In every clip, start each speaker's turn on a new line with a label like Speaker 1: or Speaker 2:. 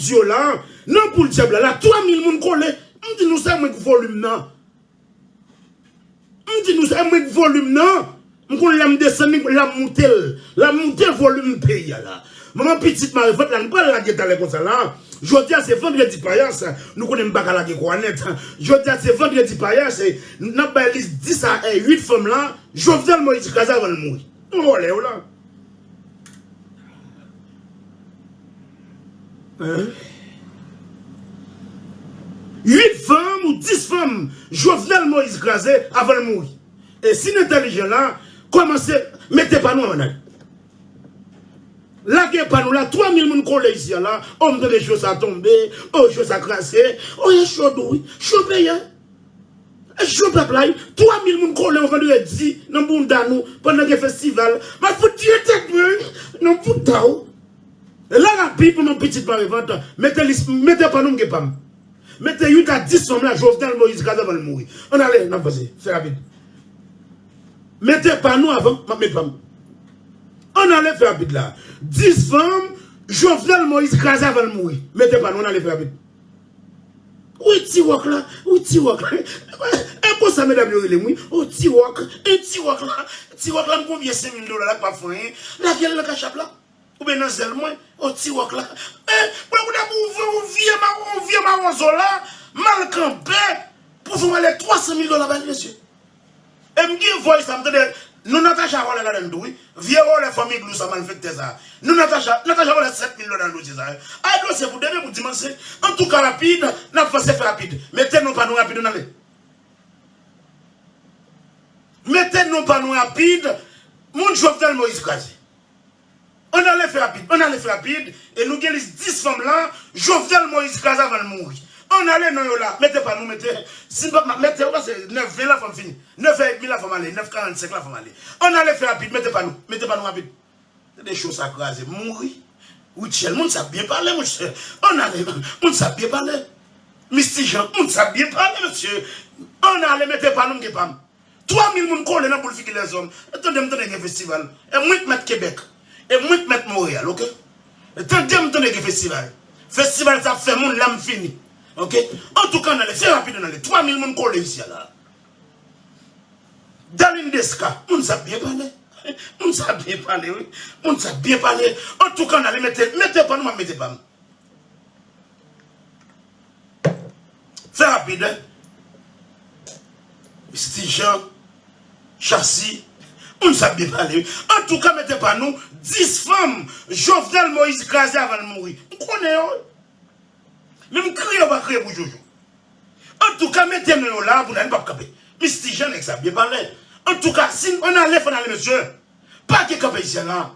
Speaker 1: Dieu là, non pour le diable là, 3000 moun collé, on dit nous ça moins volume non. On dit nous ça moins volume non. On connaît la descendre la monter volume pays là. Maman petite Marie vote là, nous pas la guetter comme ça là. Je dis c'est vendredi payas, nous connaissons pas la guetter quoi net. Je dis c'est vendredi payas, nous n'a pas liste 10 à 8 femmes là, Jovenel Moïse Kaza va mourir. On va aller là. Hein? 8 femmes ou 10 femmes, Jovenel Moïse Kaza avant de mourir. Et si l'intelligent là, commencez, mettez pas nous en aide. Là, pas nous là, 3000 personnes collées ici là, on me donne des choses à tomber, oh, choses à crasser, oh, il y a chaud, oui, chaud payant. Chaud peuple là, 3000 personnes collées, on va lui dire, dans le monde nous, pendant le festival, mais faut tirer tête, non, pour tao. Et là, la pipe, mon petit parivante, mettez pas nous, mettez 8 à 10 sommes là, Jovenel Moïse Kaza va mourir. On allait, non, vas-y, c'est rapide. Mettez pas nous avant, mettez pas nous. On allait faire rapide là. 10 femmes, Jovenel Moïse Kaza va mourir. Mettez pas nous, on allait faire rapide. Oui, Tiwok là, oui, Tiwok là. Et pour ça, mesdames, oui, oh, Tiwok, et Tiwok là, combien 5 000 $, là, pas fin, la gueule, le cachap là. Ou bien dans zèle, moi, oh, Tiwok là. On vient ma oiseau là, mal campé, pour vous aller 300 000 $, monsieur. Et me dit, voyez ça, me dit, nous Natacha Rolle là dans oui, vieux les familles glou ça mal fait ça. Nous Natacha Rolle 7 000 $ dans l'eau ça. Ah non, c'est pour donner pour dimanche. En tout cas rapide, n'a pas fait rapide. Mettez-nous pas nous rapide dans les. Mettez-nous pas nous rapide. Mon Jovenel Moïse Kaza. On allait faire rapide et nous avons 10 femmes là, Jovenel Moïse Kaza va mourir. On allait non là, mettez pas nous, mettez. Si mettez, c'est 9 la femme fini. 9 000 la femme aller, 9,45 la femme aller. On allait faire rapide, mettez pas nous rapide. C'est des choses à craser, mourir. Oui, le monde sait bien parler, monsieur. On allait, on sait bien parler. Mystique Jean, on sait bien parler, monsieur. On allait, mettez pas nous, 3000 personnes collées dans pour le les hommes. Attendez, me donner un festival. Et moi, je mets Québec. Et moi, je mets Montréal, ok? Attendez, me donner un festival. Festival, ça fait mon l'âme fini. Ok? En tout cas, on allait faire rapide, on allait 3000 personnes collées ici là. Dans l'Indeska, on sait bien parler. On sait bien parler, oui. On sait bien parler. En tout cas, on allait mettez pas nous, mettez pas nous. Faire rapide, hein? Stigeant, châssis, on sait bien parler. En tout cas, mettez pas nous 10 femmes. Jovenel Moïse Kaza avant de mourir. On connaît, même crier, on va crier pour Jojo. En tout cas, mettez-nous là, vous n'allez pas caper. Mais Stigeant, ça bien parlé. En tout cas, si on allait, monsieur. Pas que caper ici là.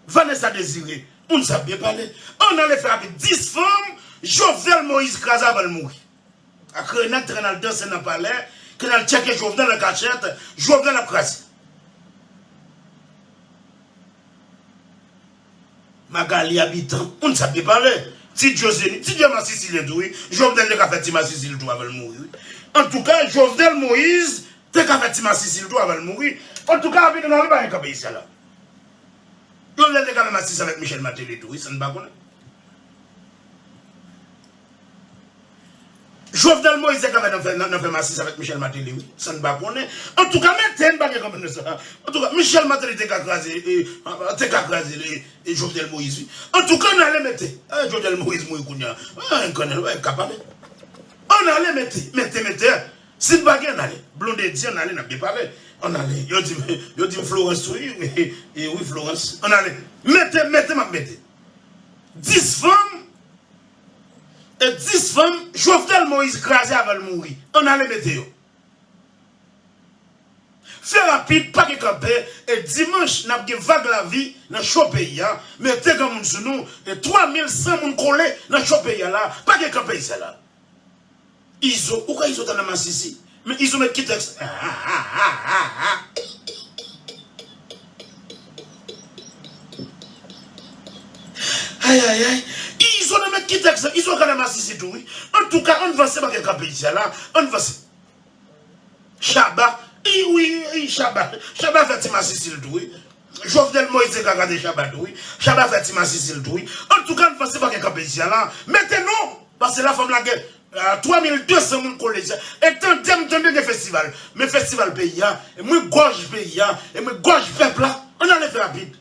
Speaker 1: Vanessa Désiré, on sait bien parler. On allait faire avec 10 femmes. Jovenel Moïse Kaza va mourir. Après, on a traîné dans le danse dans le palais, qu'on a checké Jovenel dans la cachette, Jovenel a crasé. Magali habitant, on ne sait pas parler. Si Dieu m'a Sicile doué, Jovenel n'a fait Tima Sicile doué avant de mourir. En tout cas, Jovenel Moïse, t'es qu'à fait Tima Sicile doué avant de mourir. En tout cas, on n'a pas un pays ici là. Jovenel n'a quand même assisté avec Michel Matéli doué, ça ne va pas connaître. Jovenel Moïse est quand même fait massif avec Michel Matéli, oui. Ça ne va pas connaître. En tout cas, mettez une bague comme ça. En tout cas, Michel Matéli était qu'à craser et Jovenel Moïse, oui. En tout cas, on allait mettre. Jovenel Moïse, moi, on connaît, capable. On allait mettre. Si bague, on allait. Blondé dit, on allait, on a bien parlé. On allait. Yo dit Florence, oui, oui, Florence. On allait. Mettez. 10 femmes. Et 10 femmes, Jovenel Moïse crasé avant de mourir. On allait mettre yo. Fait rapide, pas que camper. Et dimanche, n'a pas vague la vie dans le pays. Mettez comme sur nous. Et 3100 personnes collées dans le pays là. Pas que camper ici là. Iso, pourquoi ils sont dans la masse ici? Mais ils ont mis qui texte? Aïe. Ils ont mis qui texte? Ils ont quand même assisté tout. En tout cas, on va se battre avec ici là. On va se. Chaba. Oui, Chaba. Chaba fait ma Sicile tout. Jovenel Moïse a gardé Chabat, oui. Chabat fait Tima Sicile, oui. En tout cas, ne pensez pas qu'il y a un là. Maintenant, parce que la femme la guerre, 3200 personnes collèges. Et tant de festivals. Mais festival pays, et moi gorge pays, et moi gorge peuple là, on a les fait rapide.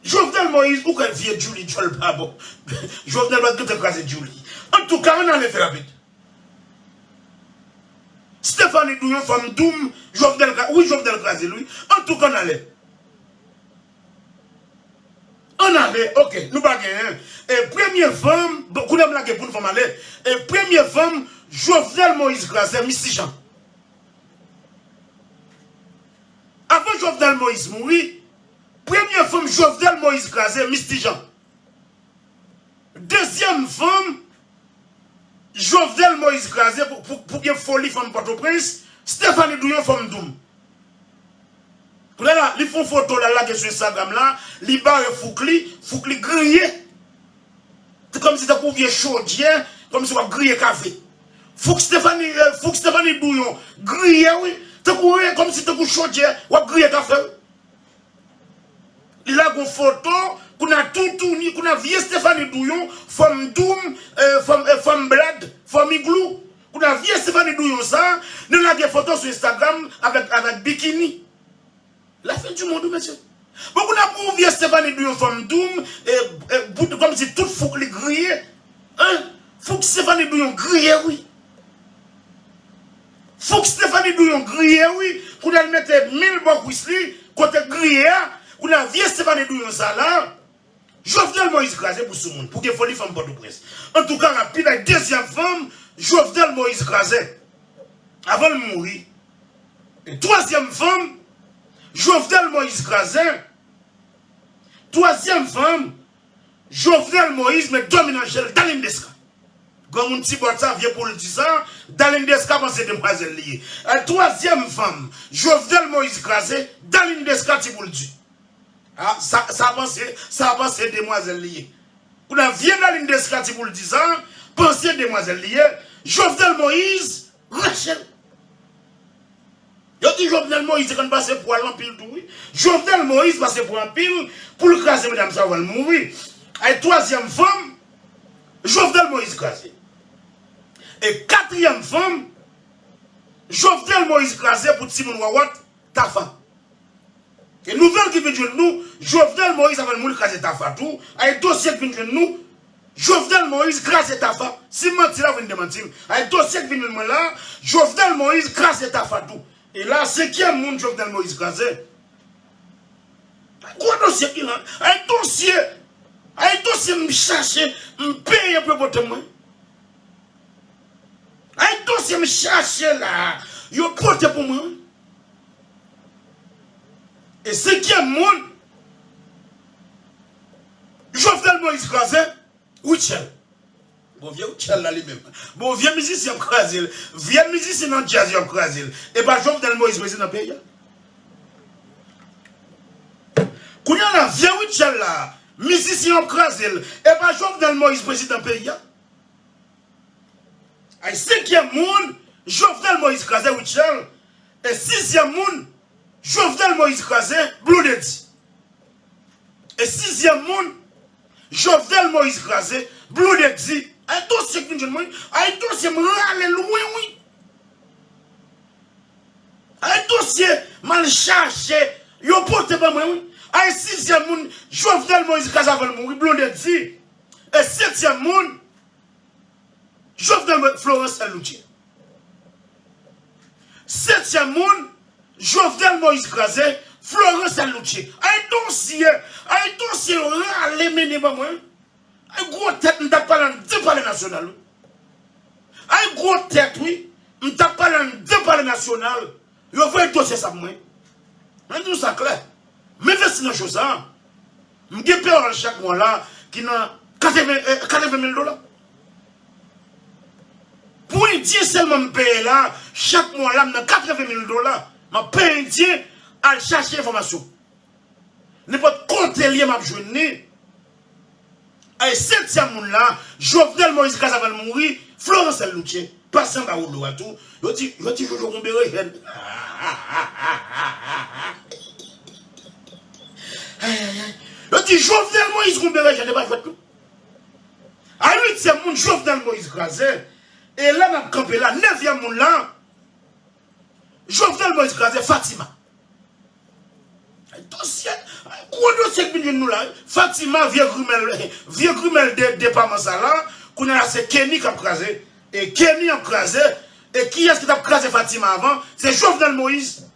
Speaker 1: Jovenel Moïse, ou qu'elle vient Julie, tu pas bon. Jovenel va tout écraser Julie. En tout cas, on a les fait rapide. Stéphanie Douillon, femme Doum, Jovenel Krasé, lui. En tout cas, on allait. On allait, ok, nous baguons. Et première femme, beaucoup d'aime la pour nous faire aller. Et première femme, Jovenel Moïse Krasé, Misty Jean. Avant Jovenel Moïse mourir, première femme, Jovenel Moïse Krasé, Misty Jean. Deuxième femme, Jovenel Moïse Krasé, pour bien folie, femme Port-au-Prince, Stéphanie Douillon, femme Doum. Pour là, ils font photo là, sur Instagram là, ils barrent Foukli grillé. C'est comme si tu avais vieux chaudière, comme si tu avais grillé café. Fouk Stéphanie Douillon, grillé, oui. Tu as comme si tu avais chaudière, ou grillé café. Il a une photo, qu'on a tout tourné, qu'on a vieux Stéphanie Douillon, femme Doum, femme Blad, femme Igloo. Qu'on a vieux Stéphanie Douillon ça, nous avons des photos sur Instagram avec bikini. La fin du monde, monsieur. Beaucoup n'a pas oublié Stéphanie Douillon, femme Doum, comme si tout Fouk les grillé. Hein? Fouk Stéphanie Douillon grillé, oui. Fouk Stéphanie Douillon grillé, oui. Qu'on a mettre 1000 bocs whisky, côté grillé, qu'on a vieux Stéphanie Douillon ça là. Jovenel Moïse Krasé pour ce monde, pour qu'il faut les femmes Port-au-Prince. En tout cas, rapide, la deuxième femme, Jovenel Moïse Krasé, avant de mourir. Et troisième femme, Jovenel Moïse Krasé. Troisième femme, Jovenel Moïse, mais dominante, Dalindeska. Comme un petit boîte ça vient pour le dire ça, Dalindeska pense que demoiselle liée. Troisième femme, Jovenel Moïse Krasé, Dalindeska pour le dire. Ah, ça pense demoiselle liée. Vous avez bien Dalindeska pour le dire ça, pensez demoiselle liée. Jovenel Moïse, Rachel. Yo dit Jovenel Moïse quand passe pour l'empile tout oui. Jovenel Moïse passe pour un pile pour le craser madame ça va mourir. Et troisième femme Jovenel Moïse crasé. Et quatrième femme Jovenel Moïse crasé pour Simon Wawat Tafa. Et nouvelle qui vient de nous Jovenel Moïse avant mourir crasé Tafa tout. Et dossier qui vient de nous Jovenel Moïse crasé Tafa. Si mentir là vient de mentir. Et dossier qui vient de moi là Jovenel Moïse crasé Tafa tout. Et là, c'est qui est le monde Jovenel Moïse Krasé? Quoi dossier qui là? Un dossier me chercher, me paye un peu pour moi. Un dossier me chercher là, il porte pour moi. Et c'est qui est le monde Jovenel Moïse Krasé? Wichel. Bon, vieux Wichel là lui-même. Bon, vieux musicien Krasé. Vieux musicien dans le jazz Krasé. Et pas Jovenel Moïse président dans le pays. Quand il y a un vieux Wichel là, musicien Krasé. Et pas Jovenel Moïse président dans le pays. Et cinquième monde, Jovenel Moïse Krasé Wichel. Et sixième monde, Jovenel Moïse Krasé Blue Daddy. Et sixième monde, Jovenel Moïse Krasé Blue Daddy. Un dossier qui vient de moi, un dossier me râle loin, oui. Un dossier mal cherché, yo porte pas moi, oui. Un sixième monde, Jovenel Moïse Krasé va mourir, Blue Daddy. Et septième monde, Jovenel Florence Elouche. Septième monde, Jovenel Moïse Krasé, Florence Elouche. Un dossier râle mené pas moi. Un gros tête, nous t'avons parlé de parler national. Un gros tête, oui, nous t'avons parlé de parler national. Il faut un dossier ça pour moi. Mais nous, ça clair. Mais faites une chose, hein. Je vais payer chaque mois là, qui n'a 80 000 $. Pour un Dieu seulement me payer là, chaque mois là, je 80 000 $. Je paye un Dieu à chercher l'information. N'importe compte lié m'a journée. Et septième monde là, Jovenel Moïse Krasé va mourir, Florence Elouche, passant par où tout. Je dis, je vais combien. Je dis, Jovenel Moïse, qu'on verrait, je n'ai pas fait tout. À 8e monde, Jovenel Moïse crasé. Et là, on a campé là, 9e monde là. Jovenel Moïse crasé, Fatima. Dossier, gros dossier qui vient nous là. Fatima, vieux grumel de département ça là. Qu'on a c'est Kenny qui a crasé. Et Kenny a crasé. Et qui est-ce qui a crasé Fatima avant? C'est Jovenel Moïse.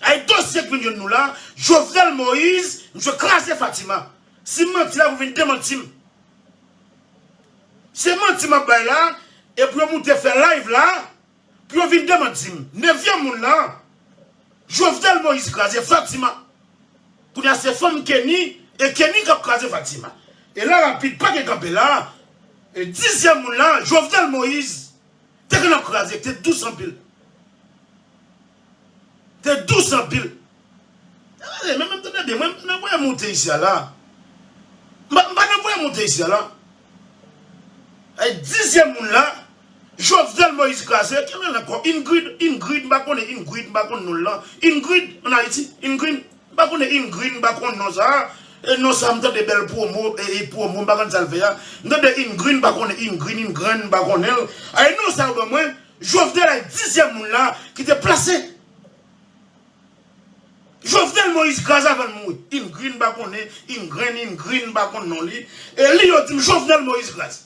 Speaker 1: Un dossier qui vient nous là. Jovenel Moïse, je crasé Fatima. Si menti là, vous venez démentir. C'est menti ma baille là. Et puis vous monter faire live là. Puis vous venez démentir. 9e monde là. Jovenel Moïse crasé Fatima. Pour y a ces femmes Kenny. Et Kenny qui a crasé Fatima. Et là, rapide, pas de campé là. Et 10e monde là, Jovenel Moïse. T'es qu'on a crasé, t'es 1200 piles. T'es 1200 piles. Même attendez, moi, je vais monter ici là. Je vais monter ici là. Et 10e monde là, Jovenel Moïse crasé, qui est encore Ingrid, Ingrid, en Haïti, Ingrid, non ça. Et non, ça me donne des belles promos et promos, pas ça le fait. Nous avons Ingrid, Ingrid, et non, ça au moins, Jovenel a 10e monde là, qui était placé. Jovenel Moïse crasé avant de mourir. Ingrid, non li. Et lui, il dit Jovenel Moïse crasé.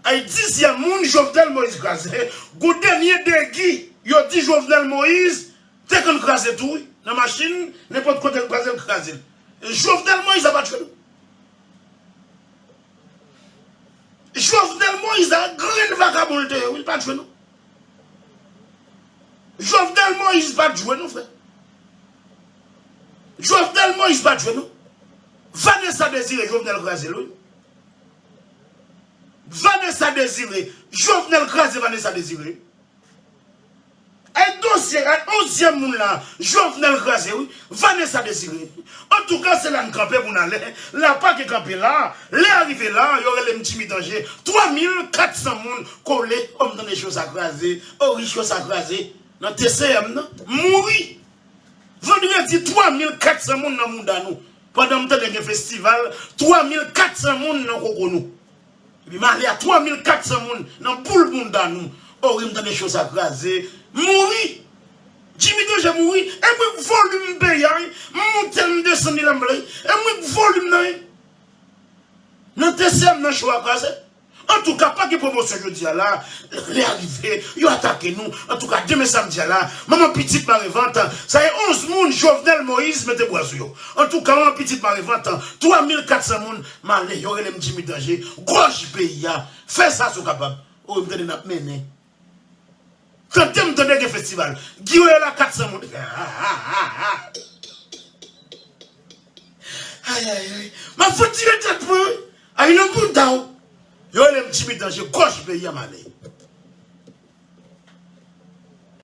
Speaker 1: Et 10e monde, Jovenel Moïse crasé. Go dernier dégui, il dit Jovenel Moïse, t'es qu'on crasé tout, dans la machine, n'importe quoi de crasé. Jovenel Moïse a pas tué nous. Jovenel Moïse a un grand vagabond, il pas tué nous. Jovenel Moïse pas tué nous, frère. Jovenel Moïse pas tué nous. Vanessa Désiré, Jovenel crasé lui. Vanessa Désiré, Jovenel crasé Vanessa Désiré. Un dossier, un 11e monde là, Jovenel crasé, oui, Vanessa Désiré. En tout cas, c'est là un campé pour aller. Là, pas que campé là, les arrivés là, il y aurait les petits danger. 3400 personnes collés, comme dans les choses à craser, oh, les choses à craser. Dans TCM, non? Mourir. Vendredi, 3400 personnes dans le monde à nous. Pendant le festival, 3400 personnes dans le monde. Et puis, il y a 3400 personnes dans le monde à nous. Oh, il y a des choses à craser. Mourir. Jimmy Doge a mouru. Et puis, volume payant. Montagne de 200 000 amblés. Et puis, volume. Dans TCM, dans le choix à craser. En tout cas, pas de promotion jeudi là. Les arrivés, ils ont attaqué nous. En tout cas, demain samedi là. Maman petite marée-vente. Ça y est 11 moun, Jovenel Moïse, mettez boisou. En tout cas, maman petite marée-vente. 3400 moun. Malé, il y aurait les Jimmy danger. Gros pays. Fais ça, c'est capable. Oh, il me donne une mené. Quand tu me donnes des festivals, Guillaume là 400 moun. Aïe, aïe, aïe. Ma faut tirer tête pour eux. Aïe, le bout d'eau. Yo les petits danger coche pays à mané.